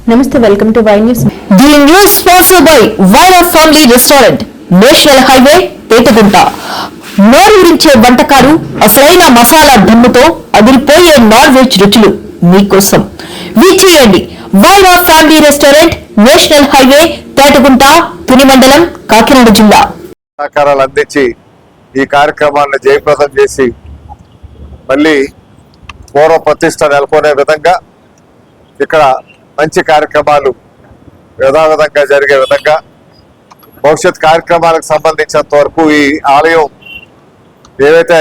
Namaste, welcome to Y News. The news sponsored by Vaira Family Restaurant, National Highway, Tetugunta. నోరూరించే వంటకాలు, అసలైన మసాలా దమ్ముతో అదిరిపోయే non veg రుచులు మీకోసం. విచ్చేయండి Vaira family restaurant, national highway, Tetagunta, Tuni మండలం, కాకినాడ జిల్లా. సహకారాలు అందించి ఈ కార్యక్రమాన్ని జయప్రదం చేసి మళ్ళీ పూర్వ ప్రతిష్ట నెలకొనే విధంగా ఇక్కడ మంచి కార్యక్రమాలు యథావిధంగా జరిగే విధంగా భవిష్యత్ కార్యక్రమాలకు సంబంధించినంత వరకు ఈ ఆలయం ఏవైతే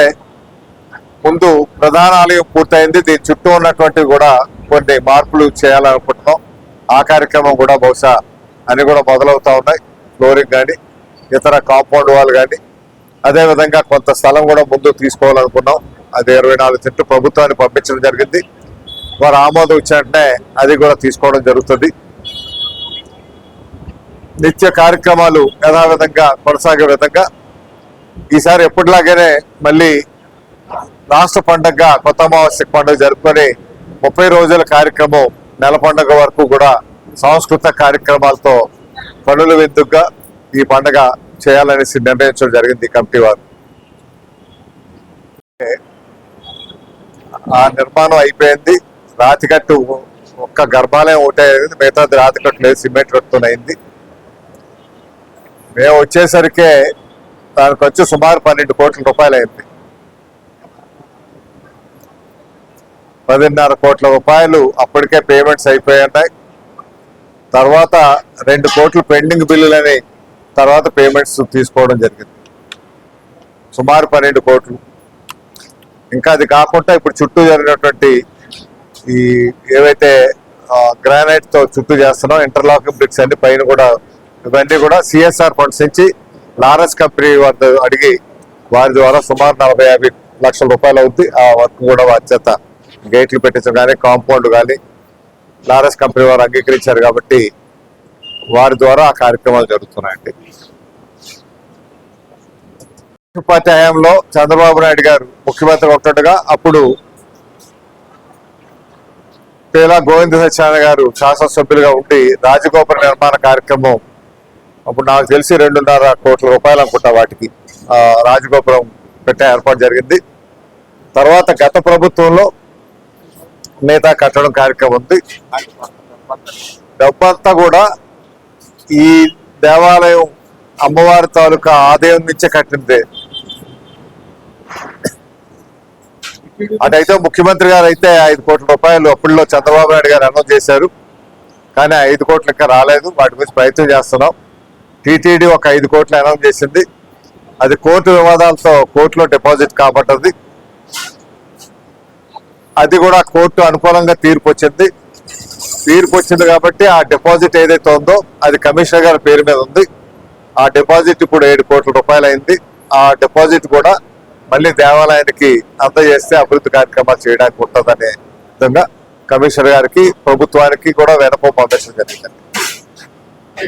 ముందు ప్రధాన ఆలయం పూర్తయింది, దీని చుట్టూ ఉన్నటువంటి కూడా కొన్ని మార్పులు చేయాలనుకుంటున్నాం. ఆ కార్యక్రమం కూడా బహుశా అన్ని కూడా మొదలవుతా ఉన్నాయి. ఫ్లోరింగ్ కానీ ఇతర కాంపౌండ్ వాల్ కానీ, అదేవిధంగా కొంత స్థలం కూడా ముందు తీసుకోవాలనుకున్నాం. అది 24 సెంట్లు ప్రభుత్వాన్ని పంపించడం జరిగింది. వారు ఆమోదం ఇచ్చినట్టే అది కూడా తీసుకోవడం జరుగుతుంది. నిత్య కార్యక్రమాలు యథావిధంగా కొనసాగే విధంగా ఈసారి ఎప్పటిలాగానే మళ్ళీ రాష్ట్ర పండుగ కొత్త అమావాస్య పండుగ జరుపుకొని 30 రోజుల కార్యక్రమం నెల పండుగ వరకు కూడా సాంస్కృతిక కార్యక్రమాలతో పనుల విద్దుగా ఈ పండుగ చేయాలనేసి నిర్ణయించడం జరిగింది కమిటీ వారు. ఆ నిర్మాణం అయిపోయింది. రాతికట్టు ఒక్క గర్భాలయం ఒకటే, మిగతాది రాతికట్టు లేదు, సిమెంట్ కట్టుతో అయింది. మేము వచ్చేసరికే దానికి వచ్చి సుమారు 12 కోట్ల రూపాయలు అయింది. 10.5 కోట్ల రూపాయలు అప్పటికే పేమెంట్స్ అయిపోయి ఉన్నాయి. తర్వాత 2 కోట్లు పెండింగ్ బిల్లులని తర్వాత పేమెంట్స్ తీసుకోవడం జరిగింది. సుమారు 12 కోట్లు. ఇంకా అది కాకుండా ఇప్పుడు చుట్టూ జరిగినటువంటి ఈ ఏవైతే గ్రానైట్ తో చుట్టూ చేస్తున్నాం, ఇంటర్లాకింగ్ బ్రిక్స్ అన్ని పైన కూడా ఇవన్నీ కూడా సిఎస్ఆర్ ఫండ్స్ నుంచి లారెన్స్ కంపెనీ వద్ద అడిగి వారి ద్వారా సుమారు 40-50 లక్షల రూపాయలు అవుతుంది. ఆ వర్క్ కూడా వారి చేత గేట్లు పెట్టించడం కానీ కాంపౌండ్ కానీ లారెన్స్ కంపెనీ వారు అంగీకరించారు కాబట్టి వారి ద్వారా ఆ కార్యక్రమాలు జరుగుతున్నాయండి. పార్టీ హయాంలో చంద్రబాబు నాయుడు గారు ముఖ్యమంత్రి ఉంటుండగా అప్పుడు పేలా గోవింద సత్యనారాయణ గారు శాసనసభ్యులుగా ఉండి రాజగోపుర నిర్మాణ కార్యక్రమం అప్పుడు నాకు తెలిసి 2.5 కోట్ల రూపాయలు అనుకుంటా వాటికి రాజగోపురం పెట్టే ఏర్పాటు జరిగింది. తర్వాత గత ప్రభుత్వంలో మిగతా కట్టడం కార్యక్రమం ఉంది. డబ్బంతా కూడా ఈ దేవాలయం అమ్మవారి తాలూకా ఆదాయం నుంచే కట్టిందే. అటైతే ముఖ్యమంత్రి గారు అయితే 5 కోట్ల రూపాయలు అప్పుడులో చంద్రబాబు నాయుడు గారు అనౌన్స్ చేశారు, కానీ 5 కోట్లు ఇంకా రాలేదు. వాటి గురించి ప్రయత్నం చేస్తున్నాం. టీటీడీ ఒక 5 కోట్లు అనౌన్స్ చేసింది. అది కోర్టు వివాదాలతో కోర్టులో డిపాజిట్ కాబట్టది. అది కూడా కోర్టు అనుకూలంగా తీర్పు వచ్చింది కాబట్టి ఆ డిపాజిట్ ఏదైతే ఉందో అది కమిషనర్ గారి పేరు మీద ఉంది. ఆ డిపాజిట్ ఇప్పుడు 7 కోట్ల రూపాయలు అయింది. ఆ డిపాజిట్ కూడా మళ్ళీ దేవాలయానికి అందజేస్తే అభివృద్ధి కార్యక్రమాలు చేయడానికి ఉంటుందనే విధంగా కమిషనర్ గారికి ప్రభుత్వానికి కూడా వినపం పంపించడం జరిగింది.